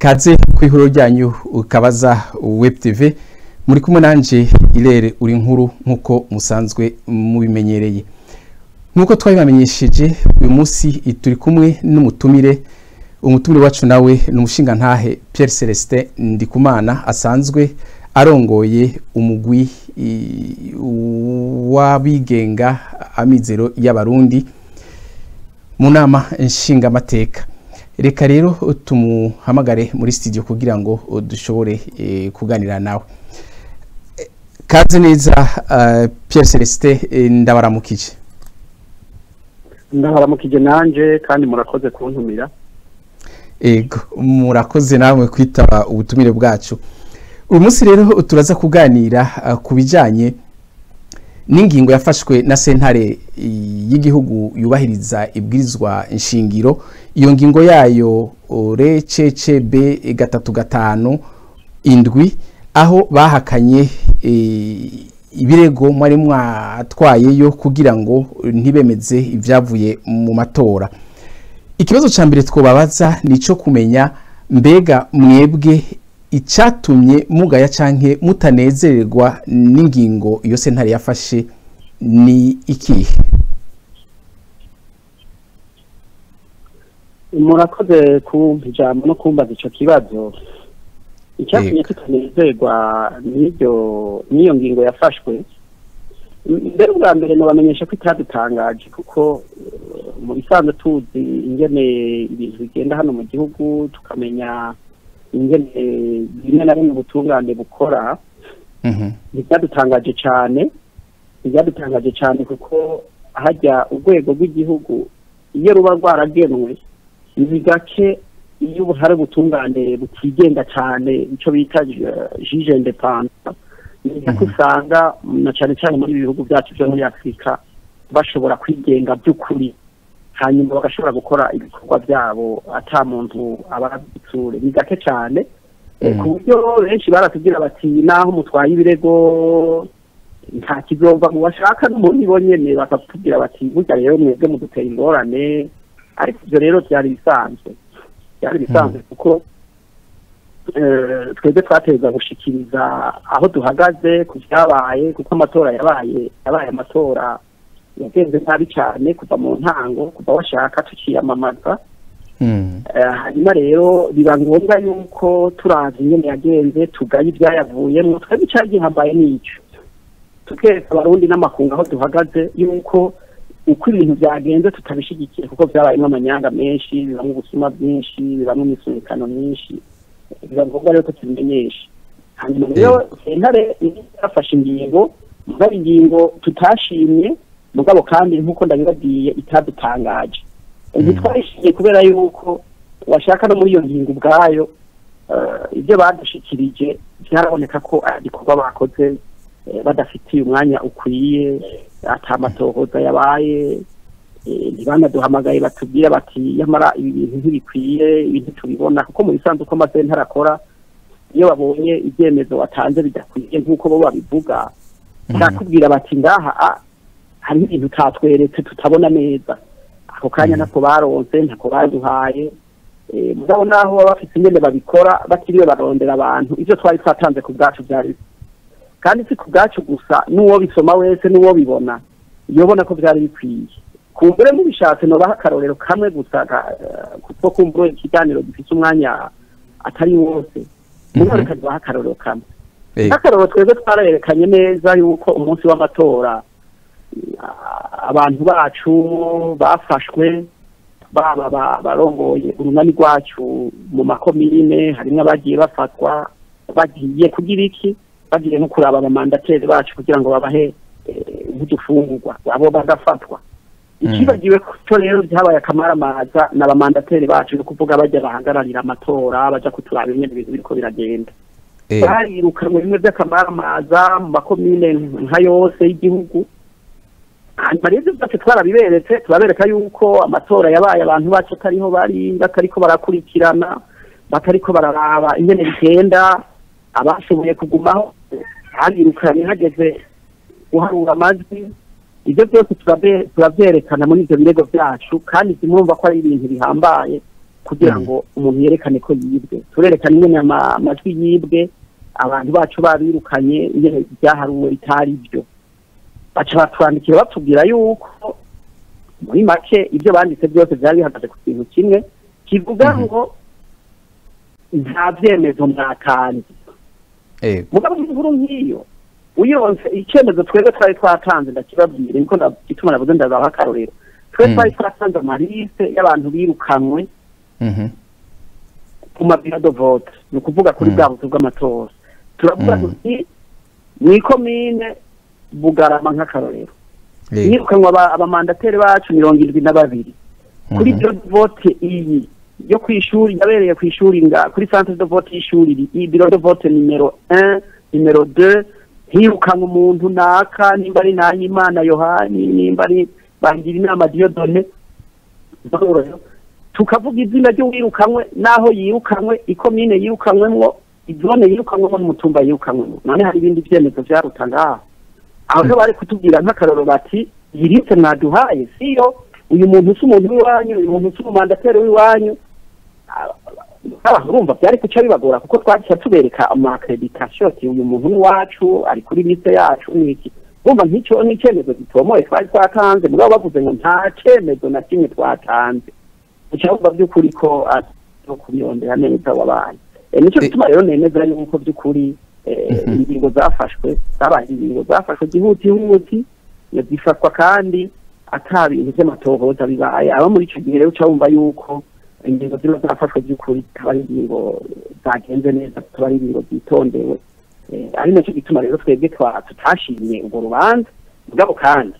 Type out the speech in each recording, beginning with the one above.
kaze kwihuro ryanyu ukabaza web tv muri kumwe nanje Irere uri nkuru nkuko musanzwe mubimenyereye nkuko twabibamenyesheje uyu munsi turi kumwe n'umutumire wacu nawe n'umushinga ntahe Pierre Celestin Ndikumana asanzwe arongoye umugwi wabigenga amizero y'abarundi mu nama nshinga mateka. Reka rero tumuhamagare muri studio kugira ngo dushobore kuganira nawe. Kaze neza Pierre Celestin ndabaramukije. Ndabaramukije nanje kandi murakoze kuntumira. Ego murakoze nawe kwitaba ubutumire bwacu. Uyu munsi rero turaza kuganira kubijanye n'ingingo yafashwe na sentare y'igihugu yubahiriza ibwirizwa nshingiro. Iyo ngingo yayo RCCB 357 aho bahakanye ibirego mwari mwatwayeyo kugira ngo ntibemeze ibyavuye mu matora. Ikibazo ca mbere twobabaza nico kumenya mbega mwebwe icatumye mugaya canke mutanezererwa n'ingingo iyo sentare yafashe ni ikihe? Murakoze kumva ijambo no kumbaza ico kibazo. Icyatumye tutanezerwa n'iyo ngingo yafashwe, mbere bwa mbere nabamenyesha ko itadutangaje kuko mu bisanzwe tuzi ingene ibintu bigenda hano mu gihugu, tukamenya ingene bimwe na bimwe ubutungane bukora. Byadutangaje cyane kuko hajya urwego rw'igihugu iyo ruba rwaragenwe ni gake iyo hari ubutungane butigenga cyane icyo bita juge independent. Ni gake usanga na cyane cyane muri bihugu byacu byo muri Afrika bashobora kwigenga by'ukuri hanyuma bagashobora gukora ibikorwa byabo ata muntu ababitsure. Ni gake cyane ku buryo benshi baratubwira bati naho mutwaye ibirego nta kizova mu bashaka n'umuntu ibonyene bakatubwira bati burya rero mwebwe muduteye ingorane. Ariko ibyo rero byari bisanzwe kuko twebwe twateza gushikiriza aho duhagaze ku byabaye, kuko amatora yabaye amatora yagenze nabi cyane kuva mu ntango, kuva washaka tukiyamamaza. Hanyuma rero biba ngombwa yuko turazi ingene yagenze tugaye ibyayavuyemo. Twebwe icyagihambaye n'icyo tukereka abarundi n'amakungu aho duhagaze yuko uko ibintu byagenze tutabishigikiye kuko byabayemo amanyanga menshi, bibamo ubusuma bwinshi, bibamo imisunikano myinshi. Biba ngombwa rero ko tubimenyesha. Hanyuma rero sentare yafashe ingingo tutashimye, mugabo kandi nk'uko ndabibabwiye itadutangaje. Ntitwashimye kubera yuko washaka no muri iyo ngingo ubwayo ibyo badushikirije byaraboneka ko igikorwa bakoze badafitiye umwanya ukwiye, atamatohoza yabaye. Ntibanaduhamagaye batubwira bati yamara ibi bintu ntibikwiye, ibintu tubibona kuko mu bisanzwe uko amasentare akora iyo babonye ibyemezo watanze bidakwiye nk'uko bo babivuga bakubwira bati ngaha hari ibintu tatweretse tutabona neza. Ako kanya nako baronse ntako baduhaye. Mugabo naho baba bafite ingene babikora batiriwe barondera abantu, ivyo twari twatanze ku bwacu byari kandi si ku bwacu gusa, n'uwo bisoma wese n'uwo bibona yobona ko byari bikwiye. Kumbure mubishatse no bahakarorero kamwe gusa kuko kumbure ikiganiro gifite umwanya atari wose mureka bahakarorero kamwe. Akarorero twebwe twarayerekanye neza yuko umunsi w'amatora abantu bacu bafashwe barongoye urunani rwacu mu makomine, harimo abagiye bafatwa bagiye kugira iki, bagiye no kuraba abamandateri bacu kugira ngo babahe nk'udufungurwa abo bagafatwa. Ikibagiwe ko rero byabaye akamaramaza n'abamandateri bacu no kuvuga bajya bahagararira amatora baja kuturaba ibintu biriko biragenda. Barirukanwe bimwe by'akamaramaza mu makomine nka yose y'igihugu. Hanyuma rero byose twarabiberetse, turabereka yuko amatora yabaye abantu bacu atariho bari, batariko barakurikirana, batariko bararaba ingene bigenda, abashoboye kugumaho harirukanye hageze guharura amajwi. Ibyo byose turabyerekana muri ibyo birego byacu, kandi simwumva ko ari ibintu bihambaye kugira ngo umuntu yerekane ko yibwe turerekana ingene amajwi yibwe abantu bacu babirukanye ingene byaharuwe bitari byo baca batwandikira batubwira yuko muri make ibyo banditse byose byari bihagaze ku kintu kimwe kivuga ngo nta byemezo mwatanze mugabo inkuru nk'iyo uyonse icyemezo twebwe twari twatanze ndakibabwira niko ndagituma navuze ndazaho akarorero twe twari twatanze amaliste y'abantu birukanwe ku mabiro de vote ni ukuvuga kuri bwa buzu bw'amatora turavuga tuti mw'ikomine Bugarama nk'akarorero nirukanwa abamandateri bacu 72 kuri biro de vote iyi yo kwishuri yabereye kwishuri kuri centre de vote y'ishuri biro de vote numero 1 numero 2 hirukanwa umuntu naka nimba ari Nahimana Yohani nimba ari bangira inama Dieudonné tukavuga izina ryo wirukanwe naho yirukanwe ikomine yirukanwemwo izone yirukanwemo n'umutumba yirukanwemo none hari ibindi byemezo byarutanga aho bari kutubwira nk'akaroro bati yiritse mwaduhaye siyo uyu muntu si umuntu w'iwanyu uyu muntu si umumandateri w'iwanyu urumva byari kuca bibagora kuko twagiye tubereka accreditation uyu muntu ni wacu ari kuri liste yacu niki urumva nk'icyo n'icyemezo gitomoye twari twatanze mugabo bavuze ngo nta cyemezo na kimwe twatanze cyangwa by'ukuri ko no kubiyondera neza wabaye nicyo gituma rero nemeza yuko by'ukuri ingingo zafashwe zabaye ingingo zafashwe gihuti zifatwa kandi ata bintu by'amatohoza bibaye aba muri icyo gihe rero uca wumva yuko ingingo zino zafashwe by'ukuri zikaba ari ingingo zagenze neza zikaba ari ingingo zitondewe ari nacyo gituma rero twebwe tutashimye urwo rubanza mugabo kandi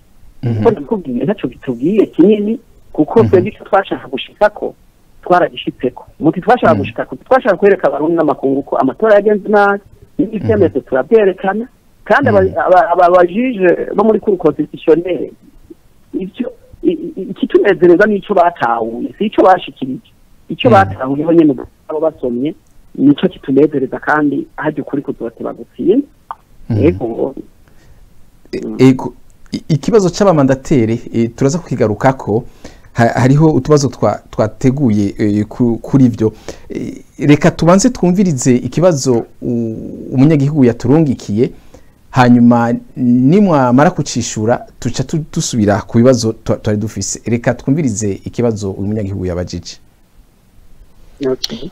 kuko ndakubwiye ntacyo bitubwiye kinini kuko twebwe icyo twashaka gushikako twaragishitseko muti twashaka gushikako twashaka kwereka abarundi n'amakungu ko amatora yagenze nabi n'ibyemezo turabyerekana kandi abajije bo muri cour constitutionnelle icyo ikitunezereza n'icyo batahuye si icyo bashikirije icyo batahuyeho nyene abo basomye nicyo kitunezereza kandi haje ukuri kuzoteba gutsinda ego ikibazo c'abamandateri turaza kukigarukako hariho utubazo twateguye kuri byo reka tubanze twumvirize ikibazo umunyagihugu yaturungikiye hanyuma nimwamara kucishura tuca dusubira ku bibazo twari dufise reka twumvirize ikibazo umunyagihugu yabajije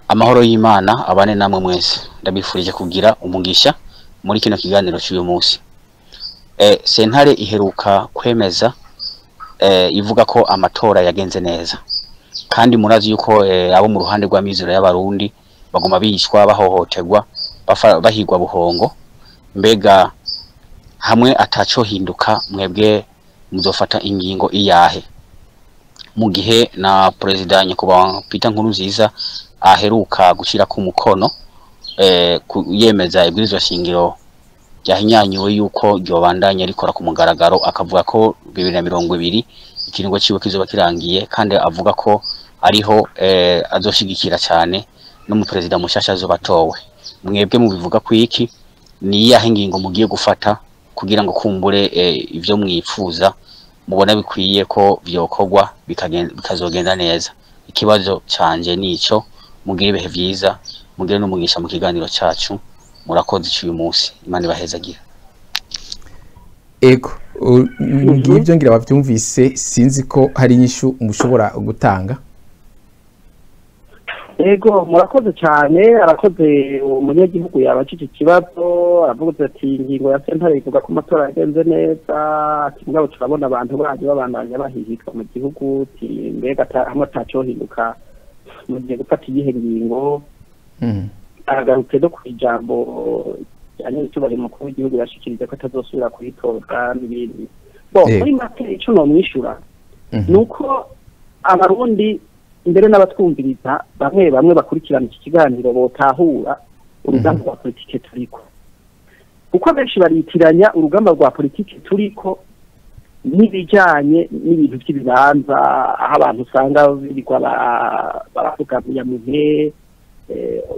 amahoro y'Imana abane namwe mwese ndabifurije kugira umugisha muri kino kiganiro cy'uyu munsi sentare iheruka kwemeza ivuga ko amatora yagenze neza kandi murazi yuko abo mu ruhande rwa mizero y'abarundi bagoma bishwa bahohoterwa bahigwa buhongo mbega hamwe ataco hinduka mwebwe muzofata ingingo iyahe mu gihe na president nyakubahwa Peter Nkurunziza aheruka gushira ku mukono yemeza ibwirizwa shingiro yahinyanyuwe yuko ryobandanya rikora ku mugaragaro akavuga ko 2020 ikiringo ciwe kizoba kirangiye kandi avuga ko ariho azoshigikira cyane no mu president mushasha azobatowe mwebwe mu bivuga kwiki ni yahe ngingo mugiye gufata kugira ngo kumbure ivyo mwifuza mubona bikwiye ko byokorwa bikazogenda neza ikibazo canje nico mugire ibihe vyiza mugire n'umugisha mu kiganiro cacu murakoze cy'uyu munsi imana ibahezagira ego ngibyo ngira bavyumvise sinzi ko hari inyishu mushobora gutanga ego murakoze cyane arakoze umunyagihugu yabacije ikibazo aravuga ati ingingo ya sentare ivuga ko amatora yagenze neza ati mugabo turabona abantu baje babandanya bahihitwa mu gihugu ati mbega hamwe atacohinduka mu gihe gufata iyihe ngingo agarutse no kwijambo cyane cyubari mukuru w'igihugu yashikirije ko atazosubira kuyitora n'ibindi muri make ico no mwishura nuko abarundi imbere n'abatwumviriza bamwe bakurikirana iki kiganiro botahura urugamba rwa politike turiko kuko benshi baritiranya urugamba rwa politike turiko n'ibijanye n'ibintu by'ibibanza aho abantu usanga birikwa baravuga muyamuhe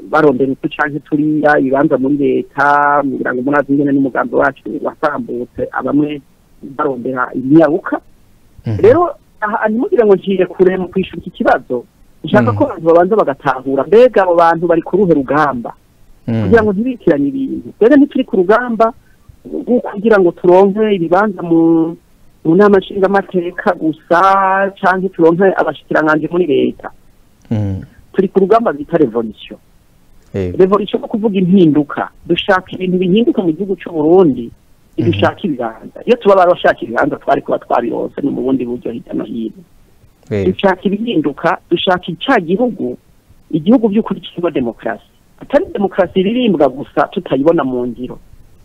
barondera uko canke turiya ibibanza muri leta kugira ngo munazi ingene n'umugambi wacu wasambutse abamwe barondera imyaruka rero aha nimugire ngo ngiye kure mu kwishura iki kibazo ushaka ko abantu babanza bagatahura mbega abo bantu bari ku ruhe rugamba kugira ngo ntibikiranye ibintu mbega ntituri ku rugamba kugira ngo turonke ibibanza mu nama nshingamateka gusa cyangwa turonke abashikiranganje muri leta turi ku rugamba bita revolution revolution no kuvuga impinduka dushaka ibintu bihinduka mu gihugu cy'u Burundi dushaka ibibanza iyo tuba barashaka ibibanza twari kuba twabirose no mu bundi buryo hirya no hino dushaka ibihinduka dushaka icya gihugu igihugu by'ukuri kirimo demokarasi atari demokarasi iririmbwa gusa tutayibona mu ngiro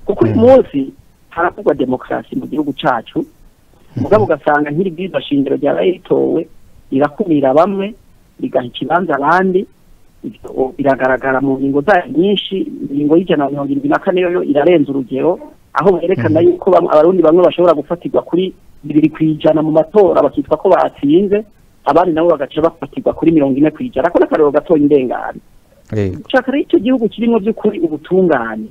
kuko uyu munsi haravugwa demokarasi mu gihugu cyacu mugabo ugasanga nk'iri bwiza shingiro ryarayitowe irakumira bamwe rigaha ikibanza abandi biragaragara mu ngingo zayo nyinshi ingingo y'174 yo irarenza urugero aho berekana yuko abarundi bamwe bashobora gufatirwa kuri 2% mu matora bakitwa ko batsinze abandi nabo bagaca bafatirwa kuri 40% ako nakarero gatoya indengane cyakara icyo gihugu kirimo by'ukuri ubutungane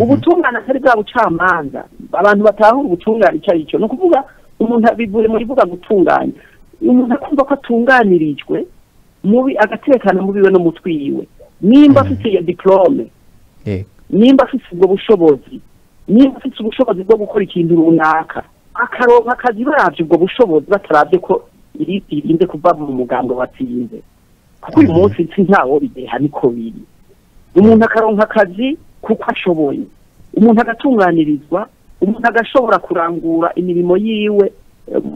ubutungane atari bwa bucamanza abantu batahura ubutungane icyo no kuvuga umuntu abivuye muri vuga gutunganya umuntu akumva ko atunganirijwe mubi agatekana mubiwe no mutwiwe nimba afite iyo diplome nimba afite ubwo bushobozi nimba afite ubushobozi bwo gukora ikintu runaka akaronka akazi baravye ubwo bushobozi bataravye ko irinde kuva mu mugambo watsinze kuko uyu munsi ntawo bideha niko biri umuntu akaronka akazi kuko ashoboye umuntu agatunganirizwa umuntu agashobora kurangura imirimo yiwe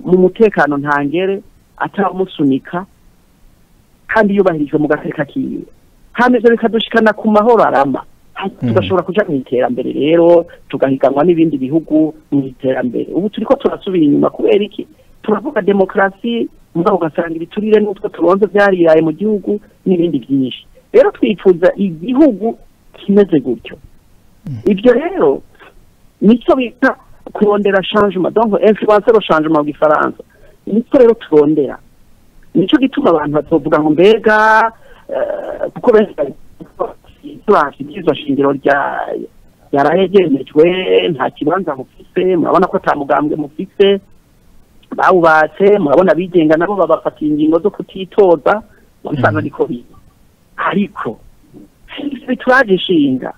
mu mutekano ntangere atamusunika kandi yubahirijwe mu gateka kiwe kandi ibyo bikadushikana ku mahoro arama tugashobora kuja mu iterambere rero tugahiganwa n'ibindi bihugu mu iterambere ubu turiko turasubira inyuma kubera iki turavuga demokarasi mugabo ugasanga ibiturire n'utwo turonze byariraye mu gihugu n'ibindi byinshi rero twifuza igihugu kimeze gutyo ibyo rero nicyo bita kurondera changement donc influencer au changement mu gifaransa nicyo rero turondera nicyo gituma abantu batovuga ngo mbega kuko benshi ibyizo shingiro ryarayegerejwe nta kibanza mufise murabona ko atamugambwe mufise bawubatse murabona bigenga nabo babafatiye ingingo zo kutitoza mubisanga niko biri ariko turagishinga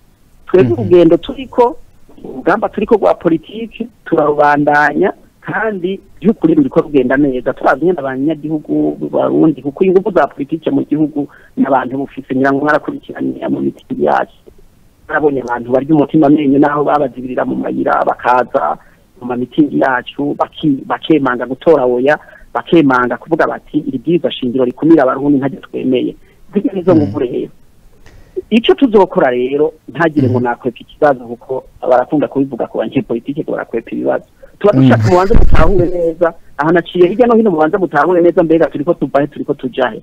twebwe urugendo turiko urugamba turiko rwa politiki turarubandanya kandi by'ukuri ruriko rugenda neza turazi n'abanyagihugu Barundi kuko ingufu za politiki mu gihugu n'abantu bufise nyirango mwarakurikiranye mu mitingi yacu barabonye abantu barya umutima amenyo naho babazibirira mu mayira bakaza mu mitingi yacu bakemanga gutora oya bakemanga kuvuga bati iri byiza shingiro rikumira abarundi ntajye twemeye nizo ngufu rero icyo tuzokora rero ntagire ngo nakwepa ikibazo kuko barakunda kubivuga ku banyepolitike ko barakwepa ibibazo tuba dushaka mubanze mutahure neza aha naciye hirya no hino mubanze mutahure neza mbega turiko tuvahe turiko tujahe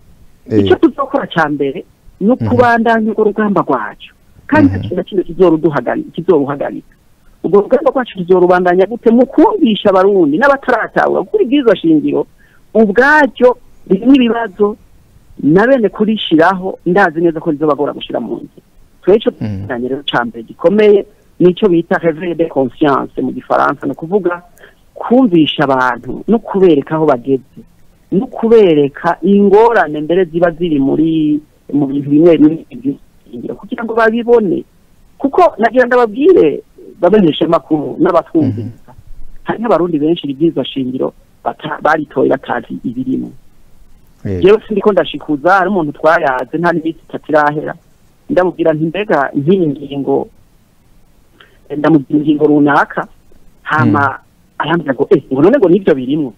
icyo tuzokora cya mbere no kubandanya urwo rugamba rwacu kandi ikintu kimwe kizoruhagarika ubwo rugamba rwacu tuzorubandanya gute mu kumvisha abarundi n'abataratawe kuri bwiza shingiro ubwacyo birimo ibibazo na bene kurishiraho ndazi neza ko bizobagora gushira mu nzi tweco tanye rero cambe gikomeye nico bita réveil de conscience mu gifaransa no kuvuga kumvisha abantu no kubereka aho bageze no kubereka ingorane mbere ziba ziri mu bintu bimwe n'ibyo kugira ngo babibone kuko nagira ndababwire babenyeshe makuru n'abatwumvisa hari abarundi benshi ibyiza shingiro baritoye batazi ibirimo jewe sindiko ndashikuza hari umuntu twayaze nta n'imisi tatirahera ndamubwira nti mbega nkingingo ndamubwira ingingo runaka hama arambwira ngo ngo none ngo nivyo birimo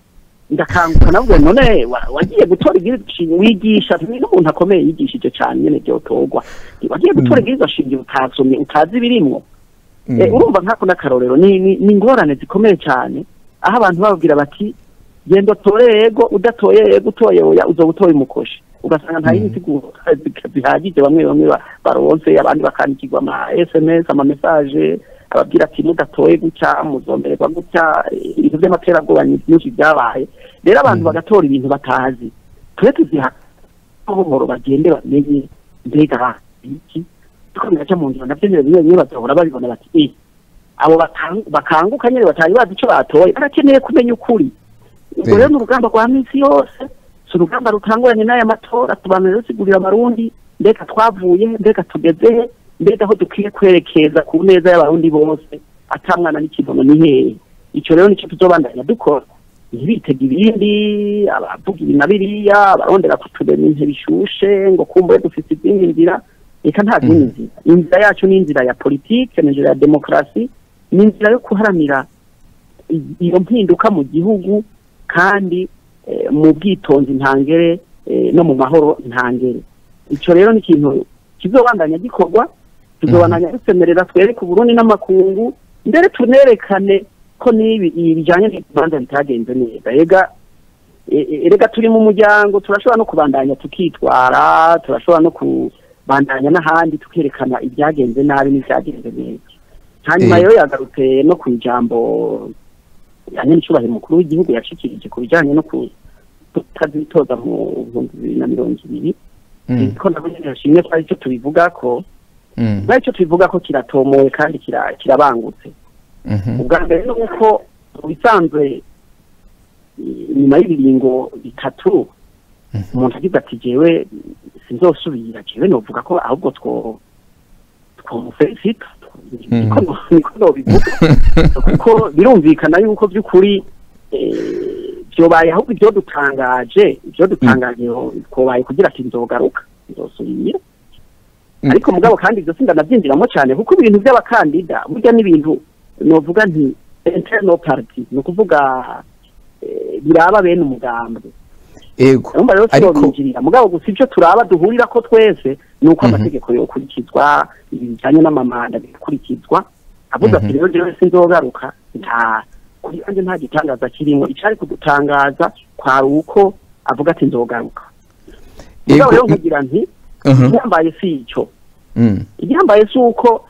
ndakanguka nabwo none wagiye gutora ibyiza wigisha n'umuntu akomeye yigishije cyane nyene byotorwa wagiye gutora ibyiza shingiro utasomye utazi birimo urumva nkako n'akarorero ni ingorane zikomeye cyane aho abantu bababwira bati genda tore yego udatoye yego utoye oya uzobutoye umukoshi ugasanga nta yindi siguro bihagije bamwe baronse abandi bakanikirwa ama SMS ama message ababwira ati mudatoye guca muzombererwa guca ibintu by'amaterabwoba nyinshi byabaye rero abantu bagatora ibintu batazi twe tuziha buhoro bagende bamenye mbega iki tuko ngaca mu nzira navyo niyo bazahora babibona bati abo bakanguka nyene batari bazi ico batoye barakeneye kumenya ukuri ubwo rero n'urugamba rwa minsi yose urugamba rutanguranye n'aya matora tubanira sigurira abarundi mbega twavuye mbega tugeze mbega aho dukwiye kwerekeza ku neza y'abarundi bose atamwana n'ikibono ni hehe ico rero nico tuzobandanya dukora ntibitega ibindi abavuga ibi na biriya abarondera kutubera intebe bishushe ngo kumbe dufite izindi nzira reka nta zindi nzira inzira yacu ni inzira ya politike ni inzira ya demokarasi ni inzira yo kuharanira iyo mpinduka mu gihugu kandi mu bwitonzi ntangere no mu mahoro ntangere ico rero ni ikintu kizobandanya gikorwa tuzobandanya dusemerera twereke Burundi n'amakungu mbere tunerekane ko nibi bijanye n'ibanza bitagenze neza erega turi mu muryango turashobora no kubandanya tukitwara turashobora no kubandanya n'ahandi tukerekana ibyagenze nabi n'ibyagenze neza hanyuma rero yagarutse no ku ijambo yanye n'icubahiro mukuru w'igihugu yashikirije ku bijanye no kutazitoza mu 2020 ko nabo yashimye ko aricyo tubivuga ko aricyo tubivuga ko kiratomoye kandi kirabangutse ubwa mbere ni uko bisanzwe nyuma y'ibiringo bitatu umuntu agize ati jewe sinzosubira jewe novuga ko ahubwo twomufelicita niko nobivuga kuko birumvikana yuko by'ukuri byobaye ahubwo ibyo dutangaje twobaye kugira ati nzogaruka nzosubira ariko mugabo kandi ibyo sindanabyinjiramo cyane kuko ibintu by'abakandida burya n'ibintu novuga nti internal party no kuvuga biraba bene umugambwe ariko binjirira mugabo gusa ivyo turaba duhurira ko twese nuko amategeko yo kurikizwa ibijanye n'amamanda bikurikizwa avuga ati rero jewe sinzogaruka kuri anje nta gitangaza kirimo icari kudutangaza kwari uko avuga ati nzogaruka mugabo rero nkugira nti igihambaye si ico igihambaye si uko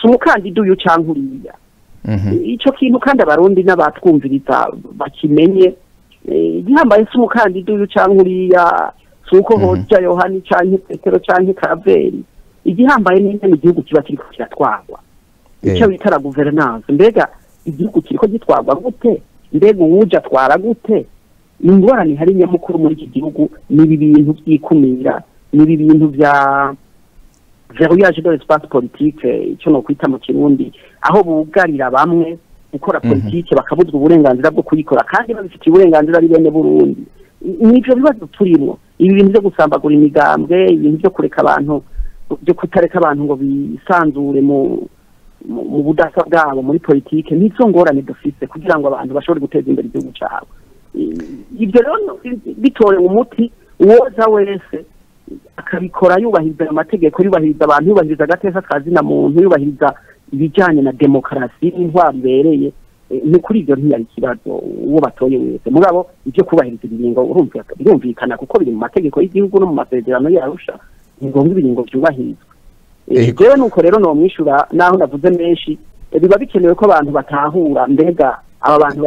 umukandida uyu canke uriya ico kintu kandi abarundi n'abatwumviriza bakimenye igihambaye si umukandida uyu canke uriya si uko hoja Yohani canke Petero canke Karaveri igihambaye n'ingene igihugu kiba kiriko kiratwarwa ico bita la governance mbega igihugu kiriko gitwarwa gute mbega uwuja atwara gute ingorane hari nyamukuru muri iki gihugu nibi bintu by'ikumira nibi bintu vya verrouillage de l'espace politique icyo no kwita mu kirundi aho bugarira bamwe gukora politike bakabuzwa uburenganzira bwo kuyikora kandi babifitiye uburenganzira ari bene Burundi nivyo bibazo turimo ibi bintu byo gusambagura imigambwe ibintu byo kureka abantu byo kutareka abantu ngo bisanzure mu budasa bwabo muri politike nizo ngorane dufise kugira ngo abantu bashobore guteza imbere igihugu cyabo ibyo rero bitore umuti woza wese akabikora yubahiriza amategeko yubahiriza abantu yubahiriza agateka kazina muntu yubahiriza ibijyanye na demokarasi n'intwaro ibereye ni kuri ibyo ntiyari ikibazo uwo batoye wese mugabo ibyo kubahiriza ibiringo birumvikana kuko biri mu mategeko y'igihugu no mu masezerano yarusha ni ngombwa ibiringo byubahirizwa rero nuko rero no mwishura naho navuze menshi biba bikenewe ko abantu batahura mbega aba bantu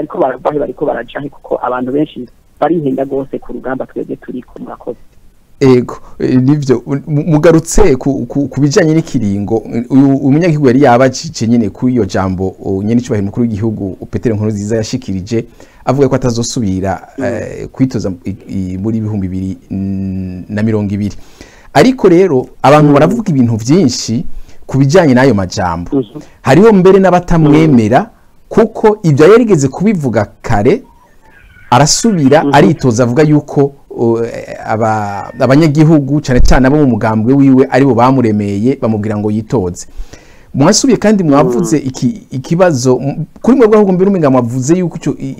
bariko barajahe kuko abantu benshi barihenda gose ku rugamba twebwe turiko murakoze ego nivyo mugarutse ku bijanye n'ikiringo umunyagihugu yari yabajije nyene ku iyo jambo nyene cyubahiro mukuru w'igihugu Petero Nkurunziza yashikirije avuga ko atazosubira kwitoza muri 2020 ariko rero abantu baravuga ibintu byinshi ku bijanye n'ayo majambo hariho mbere n'abatamwemera kuko ibyo yarigeze kubivuga kare arasubira aritoza avuga yuko abanyagihugu cyane cyane abo mu mugambwe wiwe aribo bamuremeye bamubwira ngo yitoze mwasubiye kandi mwavuze ikibazo kuri mwebwe ahubwo mbere umenga mwavuze yuko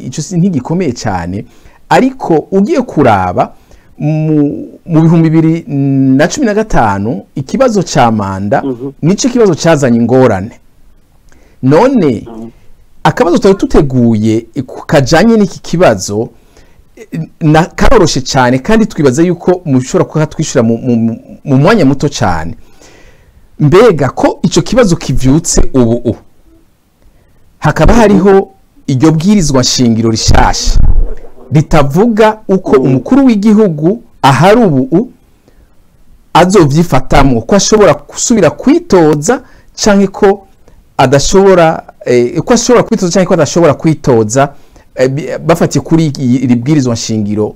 ico ntigikomeye cyane ariko ugiye kuraba mu 2015 ikibazo ca manda nico kibazo cazanye ingorane none akabazo twari tuteguye kajanye n'iki kibazo na karoroshe cyane kandi twibaza yuko mushobora kuba twishura mu mwanya muto cyane mbega ko ico kibazo kivyutse ubu hakaba hariho iryo bwirizwa shingiro rishasha ritavuga uko umukuru w'igihugu ahari ubu azovyifatamwo ko ashobora gusubira kwitoza canke ko adashobora kwitoza canke ko adashobora kwitoza bafatiye kuri iri bwirizwa shingiro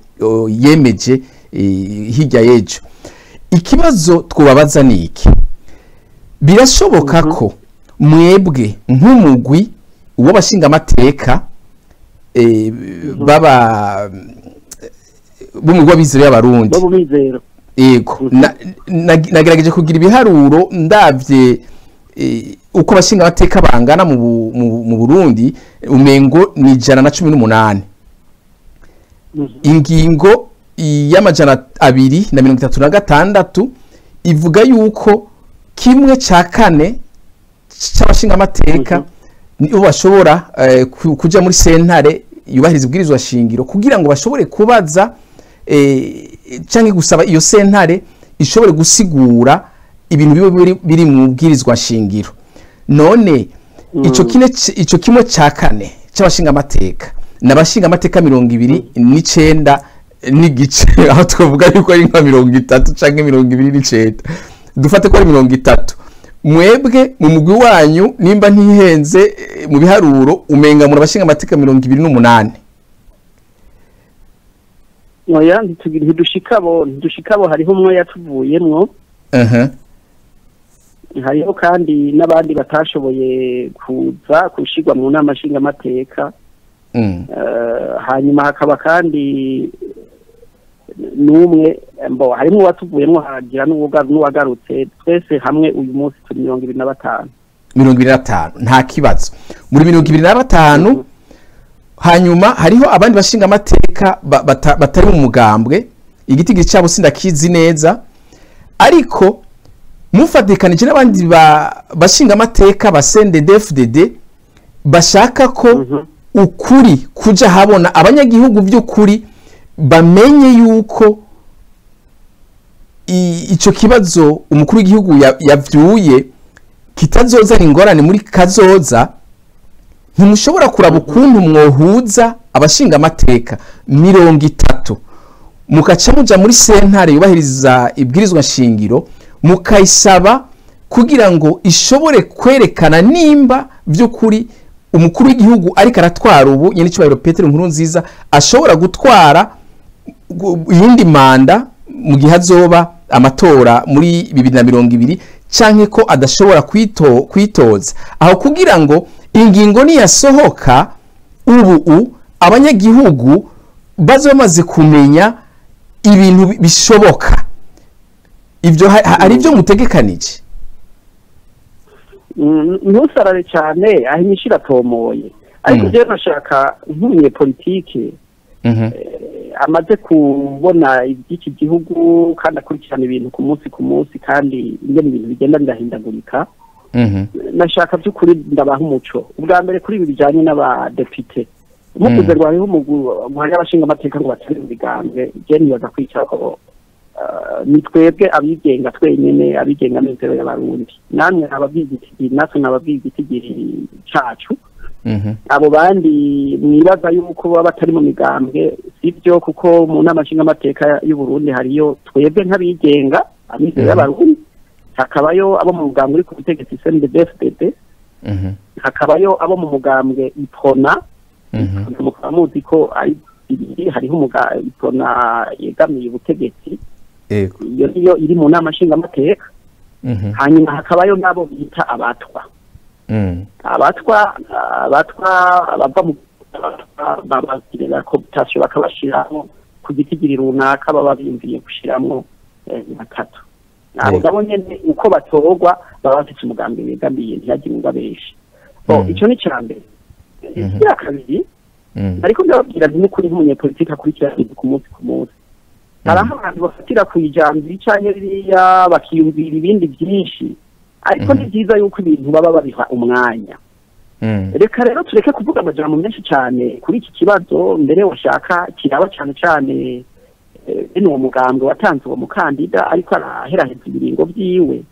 yemeje hirya y'ejo. Ikibazo twobabaza ni iki: birashoboka ko mwebwe nk'umugwi w'abashinga amateka baba b'umugwi w'abizero y'abarundi, yego, nagerageje kugira ibiharuro ndavye uko abashinga amateka bangana mu Burundi, umengo ni 118. Ingingo y'amajana 236 ivuga yuko 1/4 c'abashinga amateka nibo bashobora kuja muri sentare yubahiriza ibwirizwa shingiro kugira ngo bashobore kubaza canke gusaba iyo sentare ishobore gusigura ibintu biri mu bwirizwa shingiro. None ico 1/4 c'abashinga amateka n'abashinga amateka 29 n'igice, aho twavuga yuko ari nka 30 canke 29, dufate ko ari 30. Mwebwe mu mugwi wanyu nimba ntihenze mu biharuro umenga muri abashinga amateka 28. Oya, ntidushikabo hariho umwe yatuvuyemwo. Hariho kandi n'abandi batashoboye kuza kushigwa mu nama nshinga amateka. Hanyuma hakaba kandi n'umwe harimo watuvuyemwo hagira n'uwagarutse, twese hamwe uyu munsi turi 25. 25 nta kibazo muri 25. Hanyuma hariho abandi bashinga amateka batari mu mugambwe, igitigiri cyabo sindakizi neza, ariko mufatikanije n'abandi bashinga amateka ba CNDD-FDD bashaka ko ukuri kuja habona, abanyagihugu by'ukuri bamenye yuko ico kibazo umukuru w'igihugu yavyuye kitazozana ingorane muri kazoza. Ntimushobora kuraba ukuntu mwohuza abashinga amateka 30 mukaca muja muri sentare yubahiriza ibwirizwa shingiro mukayisaba kugira ngo ishobore kwerekana nimba by'ukuri umukuru w'igihugu ariko aratwara ubu nyene cyubahiro Petero Nkurunziza ashobora gutwara yindi manda mu gihe azoba amatora muri 2020 canke ko adashobora kwitoza. Aho kugira ngo ingingo niyasohoka ubu abanyagihugu bazo bamaze kumenya ibintu bishoboka, ivyo ari byo mutegekanije. Ntusarare cyane aho imishira tomoye, ariko je nashaka nkumye politike amaze kubona iby'iki gihugu kandi akurikirana ibintu ku munsi kandi ingene ibintu bigenda birahindagurika. Nashaka by'ukuri ndabaha umuco ubwa mbere kuri ibi bijanye n'abadepite umukuze rwaho umugwi abashinga amateka ngo batari mu bigambwe. Je nibaza kwicara ko ni twebwe abigenga twenyene, abigenga n'inzero y'abarundi, namwe ababyigitigi natwe n'ababyigitigi cacu. Abo bandi mwibaza yuko baba batari mu migambwe sivyo, kuko mu nama nshinga amateka y'u Burundi hariyo twebwe nk'abigenga abizero y'abarundi, hakabayo abo mu mugambwe uri ku butegetsi CNDD-FDD, hakabayo abo mu mugambwe IPRONA, mukamuzi ko ari hariho umugambwe IPRONA yegamiye ubutegetsi, iyo niyo iri mu nama nshinga amateka. Hanyuma hakabayo nabo bita abatwa. Abatwa bava mu babagirira cooptation bakabashiramo ku gitigiri runaka baba bimviye gushiramo 3. Nabo gabonye uko batorwa baba bafite umugambi wegamiye ntiyagire ngabeshi. Ico ni cyambere. Ya kabiri ariko ndababwira ni kuri nk'umunyepolitike akurikirana ku munsi. Haraho abantu bafatira ku ijambo icanye ririya bakiyumvira ibindi byinshi, ariko ni byiza yuko ibintu baba babiha umwanya. Reka rero tureke kuvuga amajambo menshi cyane kuri iki kibazo, mbere washaka kiraba cyane bene uwo mugambwe watanze uwo mukandida ariko araheraheza ibiringo byiwe.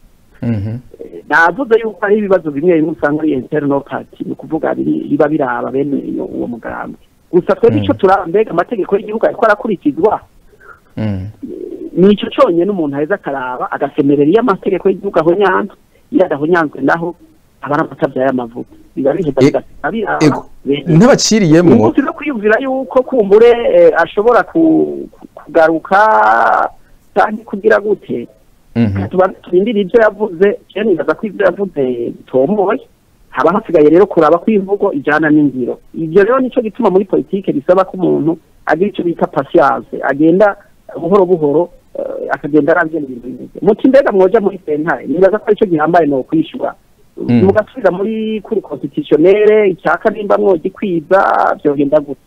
Navuze yuko ari ibibazo bimwe bimwe usanga ari internal party, ni kuvuga biba biraba bene uwo mugambwe. Gusa twebwe icyo turambega amategeko y'igihugu ariko arakurikizwa. Nico cyonye n'umuntu aheza karaba agasemerera iyo amategeko y'igihugu aho nyanzwe, iyo adahonyanzwe naho abara amatabya y'amavuko biba biheza bigasabira ntabaciriyemo umunsi no kwiyumvira yuko kumbure ashobora kugaruka cyane kugira gute turindira ibyo yavuze cyane nibaza ko ibyo yavuze bitomboye haba hasigaye rero kuraba ko imvugo ijana n'ingiro ibyo rero nico gituma muri politike bisaba ko umuntu agira icyo bita patience agenda buhoro buhoro akagenda aravye ibintu bimeze muti mbega mwoja muri sentare nibaza ko ico gihambaye no kwishura mugasubira muri kuri constitutionnelle icyaka nimba mwogikwiza byogenda gute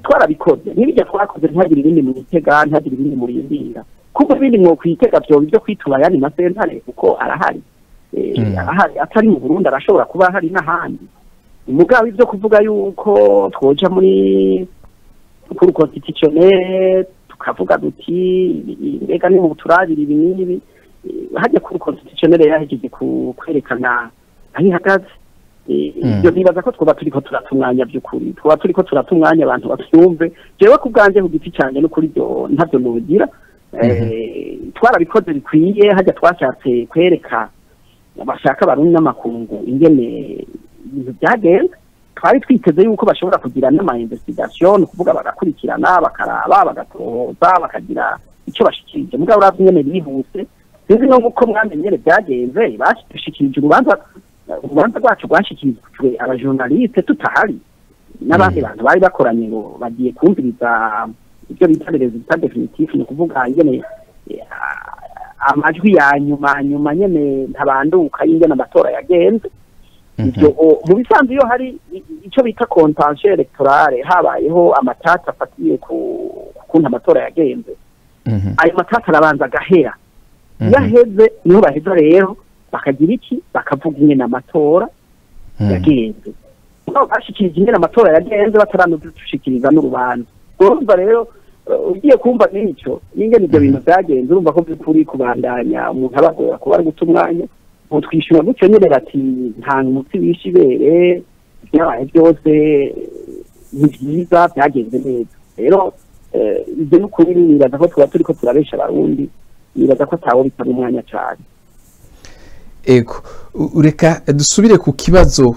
twarabikoze n'ibijya twakoze ntihagire ibindi mu itega ntihagire ibindi mu rindira kuko ibindi mwo kwitega byo kwituma yani masentare kuko arahari arahari atari mu Burundi arashobora kuba hari n'ahandi umugabo ibyo kuvuga yuko twoja muri kuri constitutionnelle tukavuga duti mbega ni mu turabira ibi n'ibi hajya kuri constitutionnelle yahejeje kwerekana aho ihagaze ibyo nibaza ko twaba turiko turatumwanya by'ukuri twaba turiko turatumwanya abantu bavyumve jewe ku bwanje ku giti cyane no kuri byo ntavyo nugira twarabikoze bikwiye hajya twashatse kwereka bashaka barundi n'amakungu ingene ibintu byagenze twari twiteze yuko bashobora kugira n'ama investigation kuvuga bagakurikirana bakaraba bagatohoza bakagira icyo bashikirije mugabo uravye nyene bihuse sinzi no uko mwamenyere byagenze bashikirije urubanza rwacu rwashikirijwe abajournaliste tutahari n'abandi bantu bari bakoranye ngo bagiye kumviriza ibyo bita resultat definitif ni kuvuga ingene amajwi ya nyuma nyene ntabanduka ingene amatora yagenze ibyo mu bisanzwe iyo hari icyo bita contentieux electorale habayeho amatata afatiye ku kuntu amatora yagenze ayo matata arabanza gahera yaheze niho baheza rero bakagira iki bakavuga ingene amatora yagenze bashikirije ingene amatora yagenze bataranudushikiriza n'urubanza urumva rero ugiye kumva n'icyo ingene ibyo bintu byagenze urumva ko by'ukuri kubandanya umuntu abagora kuba ari guta umwanya utwishyura gutyo nyine bati nta mutsi wishe ibere byabaye byose ni byiza byagenze neza rero ibyo ni ukuri nibaza ko tuba turiko turabesha abarundi nibaza ko atawo bitanga umwanya cyane ego reka dusubire ku kibazo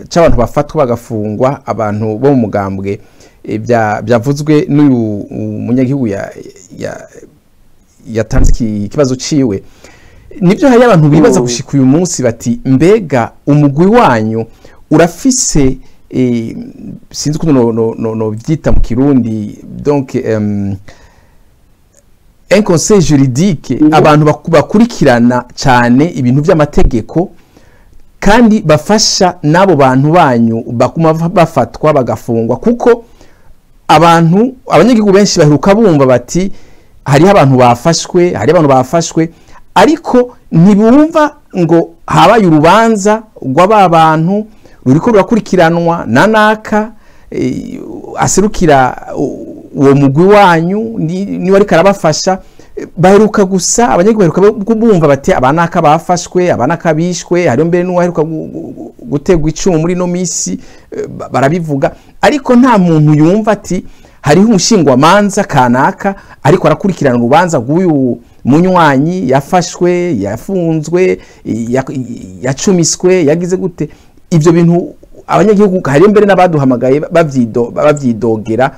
c'abantu bafatwa bagafungwa abantu bo mu mugambwe byavuzwe n'uyu munyagihugu yatanze ikibazo ciwe nibyo hari abantu bibaza gushika uyu munsi bati mbega umugwi wanyu urafise sinzi ko no byita mu kirundi donc un conseil juridique abantu bakurikirana cyane ibintu by'amategeko kandi bafasha nabo bantu banyu bakuma bafatwa bagafungwa kuko abanyagihugu benshi baheruka bumva bati hari abantu bafashwe ariko ntibumva ngo habaye urubanza rw'abantu ruriko rurakurikiranwa nanaka aserukira uwo mugwi wanyu ni wari karabafasha baheruka gusa abanyagihugu baheruka bumva bati abanaka bafashwe abanaka bishwe hariyo mbere n'uwaheruka gutegwa icumu muri no misi barabivuga ariko nta muntu yumva ati hariho umushingwamanza kanaka ariko arakurikirana urubanza rw'uyu munywanyi yafashwe yafunzwe yacumiswe yagize gute ivyo bintu abanyagihugu hariyo mbere n'abaduhamagaye bavyidogera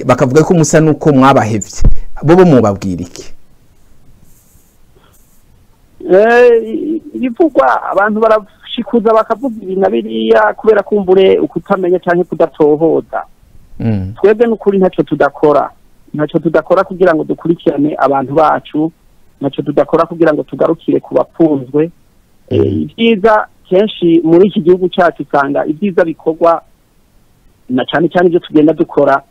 bakavuga ko musa nuko mwabahevye bo mubabwira iki ibivugwa abantu barashikuza bakavuga ibintu biriya kubera kumbure ukutamenya canke kudatohoza twebwe n'ukuri ntacyo tudakora kugira ngo dukurikirane abantu bacu ntacyo tudakora kugira ngo tugarukire ku bapfunzwe ibyiza kenshi muri iki gihugu cyacu usanga ibyiza bikorwa na cyane cyane ibyo tugenda dukora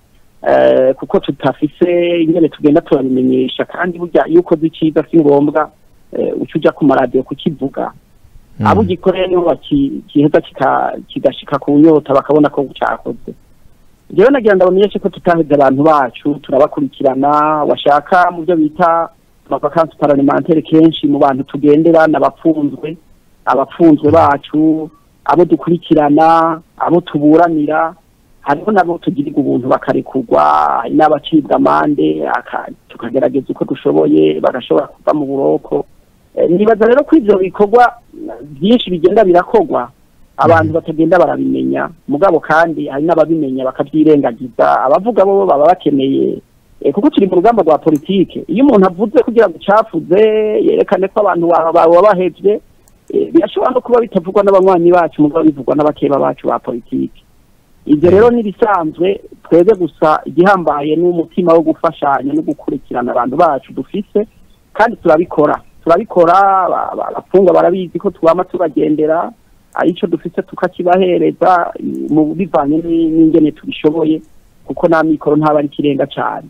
kuko tutafise ingene tugenda turabimenyesha kandi burya iyo ukoze icyiza si ngombwa uca uja ku maradiyo kukivuga abo ugikoreye niho bakiheza kigashika ku nyota bakabona ko cyakoze jewe nagira ndabamenyeshe ko tutaheze abantu bacu turabakurikirana washaka mu byo bita amavakansi parlementaire kenshi mu bantu tugendera abapfunzwe bacu abo dukurikirana abo tuburanira hariho nabo tugirirwa ubuntu bakarekurwa n'abacibwa amande tukagerageza uko dushoboye bagashobora kuva mu buroko nibaza rero ko ivyo bikorwa byinshi bigenda birakogwa abantu batagenda barabimenya mugabo kandi hari n'ababimenya bakavyirengagiza abavuga bo baba bakeneye kuko turi mu rugamba rwa politike iyo umuntu avuze kugira ngo cafuze yerekane ko abantu baba bahevye birashobora no kuba bitavugwa n'abanywanyi bacu mugabo bivugwa n'abakeba bacu ba politike ibyo rero nibisanzwe twebwe gusa igihambaye n'umutima wo gufashanya no gukurikirana abantu bacu dufise kandi turabikora abafunga barabizi ko twama tubagendera arico dufise tukakibahereza mu bivanye n'ingene tubishoboye kuko na mikoro ntaba ari kirenga cyane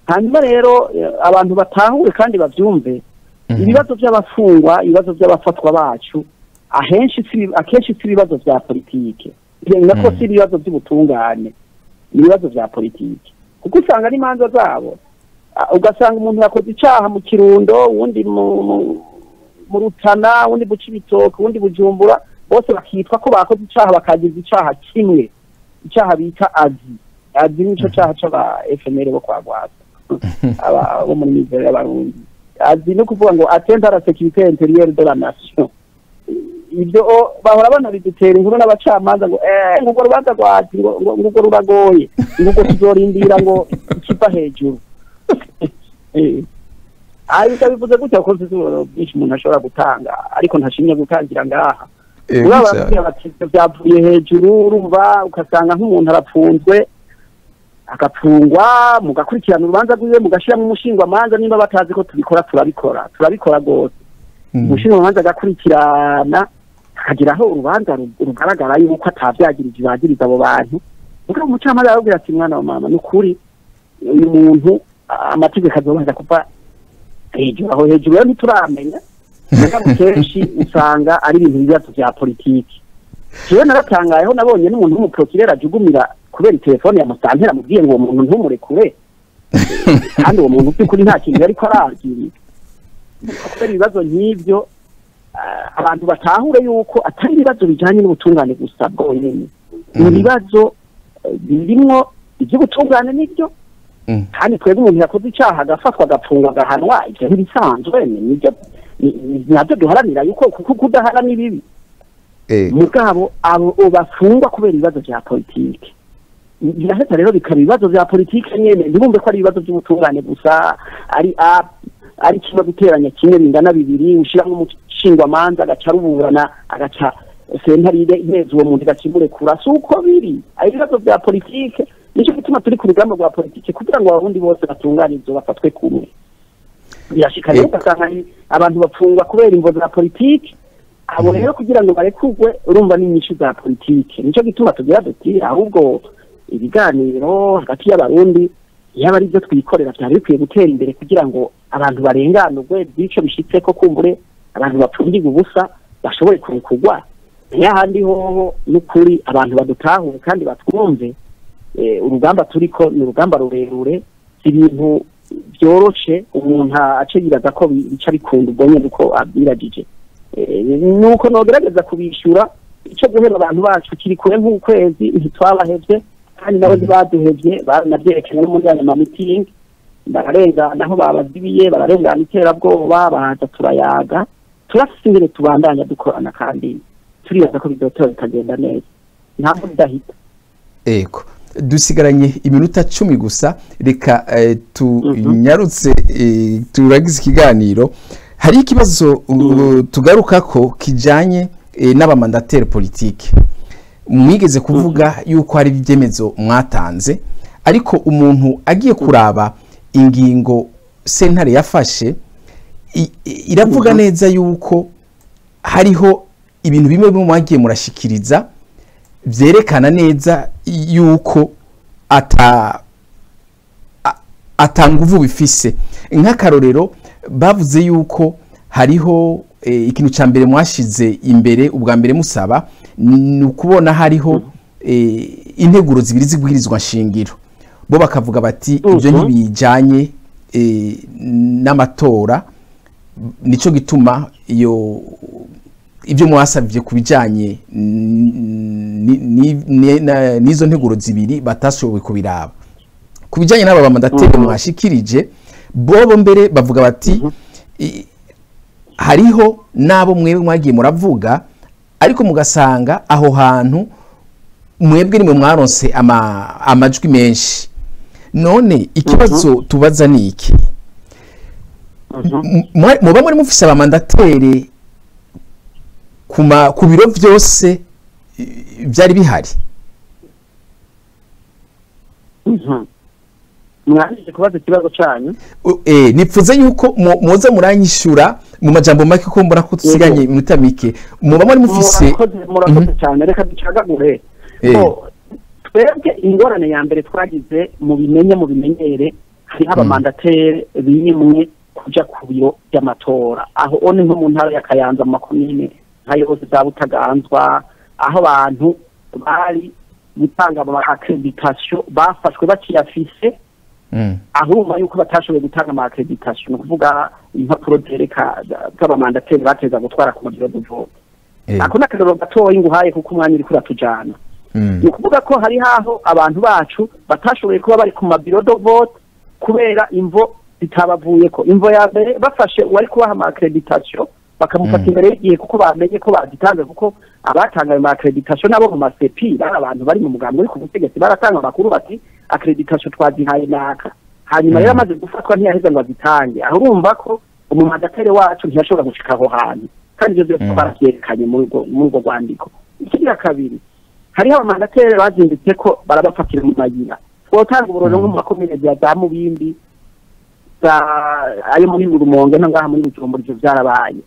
hanyuma rero abantu batahure kandi bavyumve ibibazo by'abafungwa ibibazo by'abafatwa bacu akenshi si ibibazo vya politike nako si ibibazo by'ubutungane ibibazo vya politike kuko usanga ari manza zabo ugasanga umuntu yakoze icaha mu Kirundo wundi mu Rutana wundi buci bitoke wundi Bujumbura bose bakitwa ko bakoze icaha bakagiza icaha kimwe icaha bita azi nico caha c'aba FNL bo kwagwaza aba bo muri mizero y'abarundi azi no kuvuga ngo atteinte à la sécurité intérieure de la nation ibyo bahora banabidutera inkuru n'abacamanza ngo ngo rubanza rwazi ngo ruragoye ngo tuzorindira ngo ikipa hejuru ariko bivuze gutya ko byinshi umuntu ashobora gutanga ariko ntashimye gutangira ngaha urababwira bati byavuye hejuru urumva ukasanga nk'umuntu arapfunzwe agapfungwa mugakurikirana urubanza rwiwe mugashira mu mushingwa manza nimba batazi ko turabikora gose umushingwa manza agakurikirana akagiraho urubanza rugaragara yuko atavyagirije bagiriza abo bantu uko umucamanza arabwira ati mwana wa mama nukuri uyu muntu amategeko azobanza kuva hejuru aho hejuru rero ntituramenya kandi kenshi usanga ari ibintu bibazo vya politiki jewe naratangayeho nabonye n'umuntu w'umuprokirera ajugumira kubera telefone ya Musantera mubwiye ngo uwo muntu ntumurekure kandi uwo muntu by'ukuri nta kintu ariko aragiriye kubera ibibazo nk'ivyo abantu batahure yuko atari ibibazo bijanye n'ubutungane gusa bwonyene ibibazo birimwo iby'ubutungane n'ibyo kandi twebwe umuntu yakoze icaha agafatwa agapfungwa agahanwa ivyo ntibisanzwe nibyo nabyo duharanira yuko kuko kudaharana ibibi mugabo abo bafungwa kubera ibibazo vya politike biraheza rero bikaba ibibazo vya politike nyene ntibumve ko ari ibibazo by'ubutungane gusa ari kimwe guteranya kimwe bingana bibiri ushiramo umushingwa manza agaca ruburana agaca sentarire neza uwo muntu gacimure kurasa uko biri ari ibibazo vya politike nico gituma turi ku rugamba rwa politike kugira ngo abarundi bose batunganirizwe bafatwe kumwe birashikanye ugasanga abantu bapfungwa kubera imvo za politike abo rero kugira ngo barekurwe urumva n'inyishu za politike nico gituma tugira duti ahubwo ibiganiro hagati y'abarundi yaba ari byo twikorera byari bikwiye gutera imbere kugira ngo abantu barenganurwe bico bishitse ko kumbure abantu bapfungirwa ubusa bashobore kurekurwa n'ahandi hoho n'ukuri abantu badutahure kandi batwumve urugamba turiko ni urugamba rurerure ibintu byoroshe umuntu ace yibaza ko bica bikunda ubonye nuko abiragije nuko nogerageza kubishura ico guhera abantu bacu kiri kure nk'ukwezi ntitwabahevye kandi nabo ntibaduhevye baranavyerekanye no muri aya meeting bararenga naho babazibiye bararengana iterabwoba baza turayaga turafise ingene tubandanya dukorana kandi turibaza ko bizotora bikagenda neza ntabwo bidahita ego dusigaranye iminota 10 gusa reka tunyarutse turagize ikiganiro hari ikibazo tugaruka ko kijanye n'abamandateri politike mwigeze kuvuga yuko hari ibyemezo mwatanze ariko umuntu agiye kuraba ingingo sentare yafashe iravuga neza yuko hariho ibintu bimwe bimwe mwagiye murashikiriza vyerekana neza yuko atanguvu bifise nk'akarorero bavuze yuko hariho ikintu ca mbere mwashize imbere ubwa mbere musaba ni ukubona hariho integuro zibiri zibwirizwa nshingiro bo bakavuga bati ibyo ntibijanye n'amatora nico gituma ibyo mwasabye kubijanye n'izo nteguro zibiri batashoboye kubiraba kubijanye n'aba mandateri mwashikirije bobo mbere bavuga bati hariho nabo mwebwe mwagiye muravuga ariko mugasanga aho hantu mwebwe nimwe mwaronse amajwi menshi. None ikibazo tubaza ni iki? Muba muri mufise abamandateri ku biro byose byari bihari? Mwahije kubaza ikibazo cyanyu. Nipfuze yuko muza muranyishura mu majambo make ko mbona ko tusiganye iminota mike. Muba muri mufise murakoze cyane, reka ducagagure. Twebwe ingorane ya mbere twagize mu bimenyere hariho abamandateri bimwe kuja ku biro by'amatora, aho one nko mu ntara ya Kayanza mu makomine nkayo hose za Butaganzwa, aho abantu bari gutanga ama accreditation bafashwe bakiyafise, aho urumva yuko batashoboye gutanga ama accreditation, no kuvuga impapuro zereka z'abamandateri bateza gutwara ku mabiro d'vote. Ako nakarero gatoyi nguhaye kuko umwanya uri kuratujana. Ni kuvuga ko hari haho abantu bacu batashoboye kuba bari ku mabiro d'vote kubera imvo zitabavuye ko. Imvo ya mbere bafashe wari kubaha ama accreditation bakamufata imbere y'igihe kuko bamenye ko bazitanze, kuko abatanga ayo accreditation nabo mu masepi bari abantu bari mu mugambi uri ku butegetsi, baratanga amakuru bati accreditation twazihaye naka, hanyuma rero amaze gufatwa ntiyaheza ngo azitange. Aho urumva ko umumandateri wacu ntiyashobora gushika aho hantu, kandi ibyo byose twaravyerekanye muri urwo rwandiko. Ikigira kabiri, hariho abamandateri bazindutse ko barabafatira mu mayira. Twotanga uburoro nko mu makomine za Mubimbi, ayo muri Rumonge no ngaha muri Bujumbura, ivyo byarabaye.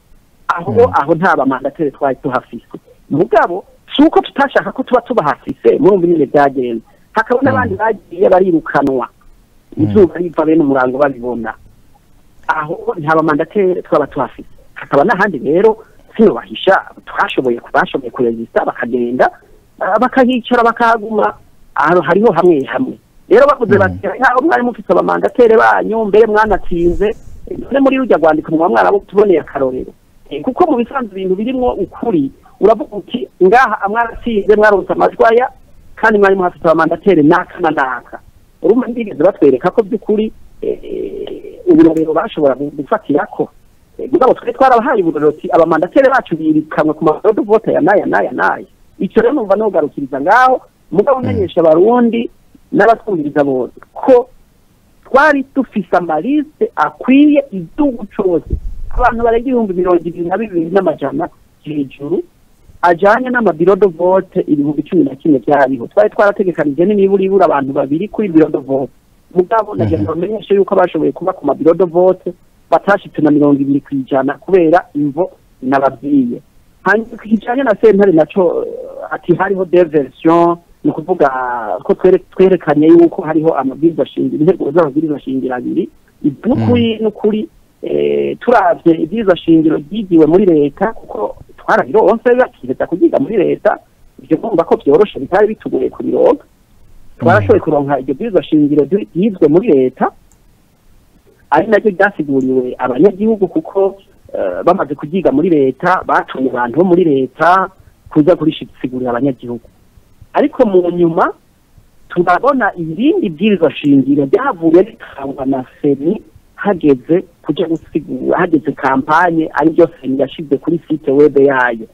Aho nta bamandateri twari tuhafise. Mugabo suko tutashaka ko tuba tubahafise murumva nyine byagenze. Hakaba n'abandi bagiye barirukanwa, izuba riva bene umurango babibona. Aho nta bamandateri twaba tuhafise. Hakaba n'ahandi rero bahisha twashoboye kuresista bakagenda bakahicara bakaguma, aho hariho hamwe rero bavuze bati aho mwari mufite abamandateri banyu mbere mwanatsinze, none muri rujya rwandika mu mwara tuboneye akarorero, kuko mu bisanzwe ibintu birimo ukuri. Uravuga uti ngaha amwaratsinze mwaronse amajwaya kandi mwari muhafite abamandateri naka. Urumva ndigeze batwereka ko by'ukuri ubirorero bashobora gufatira ko. Mugabo twe twarabahaye uburorero ati abamandateri bacu birikanwe ku mabiro d'vote ya naya. Icyo rero numva no garukiriza ngaho, mugabo umenyesha abarundi n'abatwumviriza bose ko twari dufise amaliste akwiye igihugu cose, abantu barenga 22,200 hejuru ajanye n'amabiro d'vote 11,000 byariho. Twari twarategekanije n'ibura abantu babiri kuri biro d'vote, mugabo nagenda bamenyesha yuko bashoboye kuba ku mabiro d'vote batashitse na 20% kubera imvo nababwiye. Hanyuma kijanye na sentare naco ati hariho des versions, ni kuvuga ko twerekanye yuko hariho amabwiriza shingiro, intego z'amabwiriza shingiro abiri. N'ukuri turavye ibwirizwa shingiro ryigiwe muri leta, kuko twarabironse bakireta kugiga muri leta, ivyo kumva ko byoroshe bitari bitugoye kubironka. Twarashoboye kuronka iryo bwirizwa shingiro ryizwe muri leta, ari nacyo ryasiguriwe abanyagihugu, kuko bamaze kugiga muri leta batumye abantu bo muri leta kuza kurisigurira abanyagihugu. Ariko mu nyuma turabona ibindi bwirizwa shingiro byavuye bitangwa na Seni hageze kuja gusigura, hageze kampanye ari byo Seni yashize kuri site web yayo.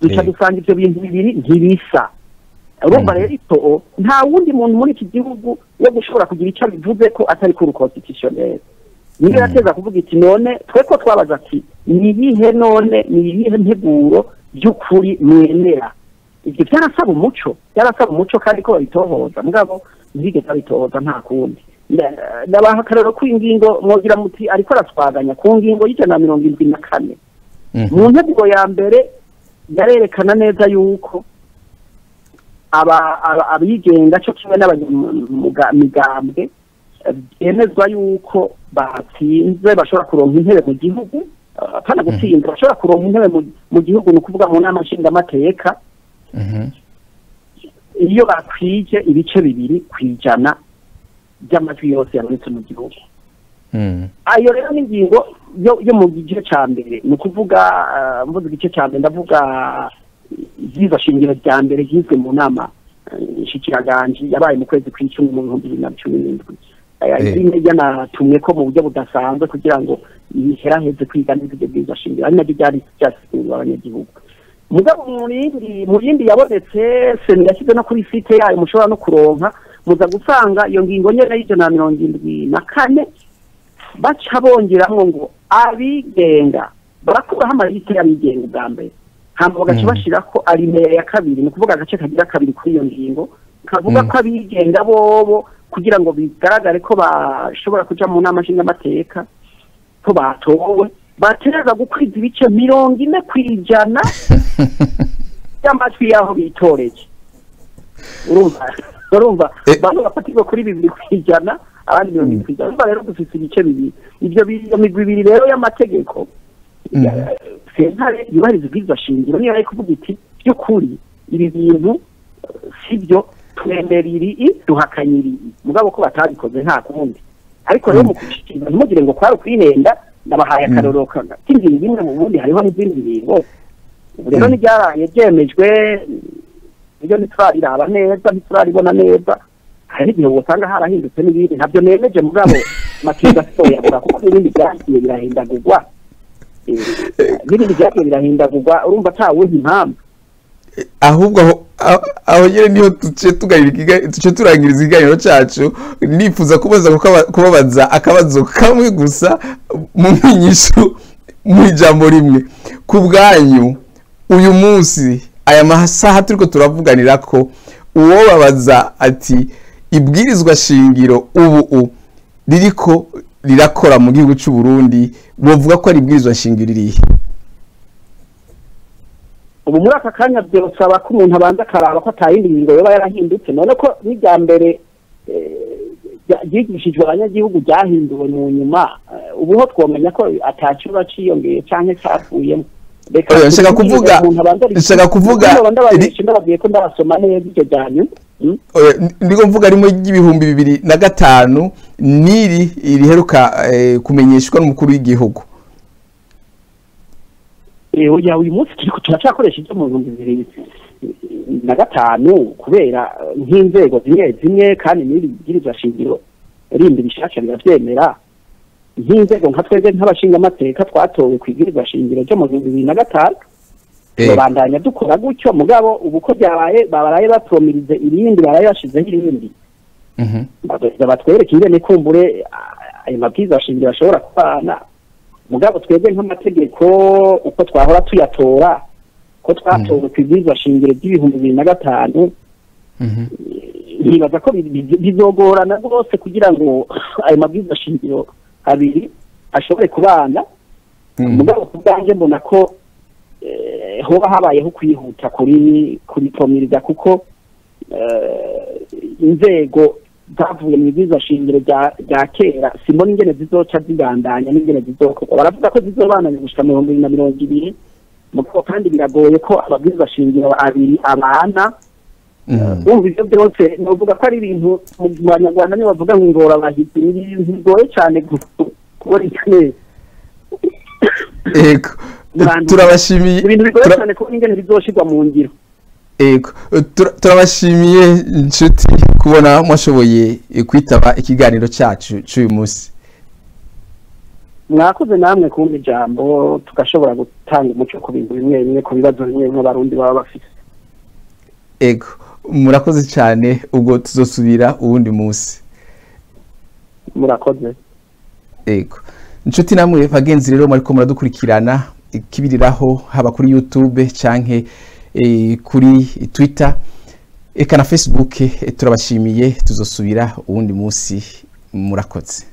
Duca dusanga ivyo bintu bibiri ntibisa. Urumva rero ito nta wundi muntu muri iki gihugu yo gushobora kugira icyo bivuze ko atari ku constitutionnel. Niyo yateza kuvuga iti none tweko twabaza ati ni ibihe nteguro by'ukuri mwemera. Ibyo byarasaba umuco kandi ko babitohoza, mugabo ntigeze babitohoza nta kundi. Ndabaha akarero kw'ingingo mwogira muti ariko araswaganya ku ngingo y'174. Mu nteguro ya mbere yarerekana neza yuko abigenga cyo kimwe n'abanyamigambwe byemezwa yuko batsinze bashobora kuronka intebe mu gihugu, kandi gutsinda bashobora kuronka intebe mu gihugu, ni ukuvuga mu nama nshingamateka, iyo bakwije ibice 2% by'amajwi yose yabonetse mu gihugu. Ayo rero n'ingingo yo mu gice ca mbere, ni ukuvuga mvuze igice ca mbere ndavuga ivyizwa shingiro rya mbere ryizwe mu nama nshikiranganje yabaye mu kwezi kw'icumi mu 2017. yanatumwe ko mu buryo budasanzwe kugira ngo iheraheze kwiga n'ibyo bwiza shingiro ari nabyo byari byasigaye abanyagihugu mugabo mu yindi yabonetse seni yashyize no kuri site yayo mushobora no kuronka muza gusanga iyo ngingo nyene y'174 baca bongeramwo ngo abigenga barakuraho amaliste y'abigenga bwa mbere hamba bagaca bashirako arimere ya kabiri ni kuvuga agace kagira kabiri kuri iyo ngingo kavuga ko abigenga bobo kugira ngo bigaragare ko bashobora kuja mu nama nshingamateka ko batowe batereza gukwiza ibice 40% y'amajwi yaho bitoreje urumva bano bafatirwa kuri 2% abandi 20%. Urumva rero dufite ibice bibiri ivyo migwi ibiri rero y'amategeko sentare yubahiriza ubwiza shingiro niyo ari kuvuga iti by'ukuri ibi bintu sibyo twemeriri duhakanyiri mugabo ko batabikoze nta kundi ariko rero mu kushikira ntimugire ngo kwari kwihenda nabahaye akaroroka kingira bimwe mu bundi hariho n'izindi bingo rero ni byaraye byemejwe ibyo nitwarira neza nitwaribona neza hari igihe usanga harahindutse n'ibindi ntabyo nemeje mugabo makiza soya bura kuko n'ibindi byagiye birahindagurwa n'ibindi byagiye birahindagurwa urumva atawundi impamvu ahubwo aho nyene niho tuce turangiriza ikiganiro cacu nifuza kubabaza akabazo kamwe gusa mu nyishu mu ijambo rimwe ku bwanyu uyu munsi aya masaha turiko turavuganira ko uwo babaza ati ibwirizwa shingiro ubu ririko rirakora mu gihugu cy'u Burundi bovuga ko ari ibwirizwa shingiro irihe ubu muri aka kanya byosaba ko umuntu abanza akaraba ko atayindi ngingo yoba yarahindutse none ko n'irya mbere ryigishijwe abanyagihugu ryahinduwe mu nyuma ubu ho twomenya ko atacuba ciyongeye canke cyavuyemo nshaka kuvuga ndabagiye ko ndabasoma neza icyo jyanyu ndiko mvuga arimo y'ibihumbi 2005 niri riheruka kumenyeshwa n'umukuru w'igihugu oya uyu munsi turiko turacakoresha ibyo mu 2005 kubera nk'inzego zimwe kandi n'ibwirizwa shingiro rindi bishaka biravyemera nk'inzego nka twebwe nk'abashinga amateka twatowe kwibwirizwa shingiro cyo mu 2005 babandanya dukora gutyo mugabo ubu ko baraye bapromirize irindi baraye bashizeho irindi batwereka ingene kumbure ayo mabwirizwa shingiro ashobora kubana mugabo twebwe nk'amategeko uko twahora tuyatora ko twatowe kwibwirizwa shingiro by'2005 nibaza ko bizogorana rwose kugira ngo ayo mabwirizwa shingiro abiri ashobore kubana mugabo kubwanje mbona ko hoba habayeho kwihuta kuri promiriza kuko inzego zavuye mu bwiza shingiro rya kera simbona ingene zizoca zibandanya n'ingene zizokorwa baravuga ko zizobananya gushika 2020 mugabo kandi biragoye ko ababwiza shingiro abiri abana umva ivyo byose novuga ko ari ibintu mu Banyarwanda ni bavuga ngo ingora bahiti ni bigoye cyane kubona ikintu ego turabashimiye ibintu bigoye cyane ko ingene bizoshirwa mu ngiro ego turabashimiye inshuti kubona mwashoboye kwitaba ikiganiro cyacu cy'uyu munsi mwakoze namwe kumva ijambo tugashobora gutanga umuco ku bintu bimwe ku bibazo bimwe nk'abarundi baba bafite ego murakoze cyane ubwo tuzosubira uwundi munsi murakoze ego inshuti namwe bagenzi rero mariko muradukurikirana ikibiriraho haba kuri YouTube canke kuri Twitter eka na Facebook turabashimiye tuzosubira uwundi munsi murakoze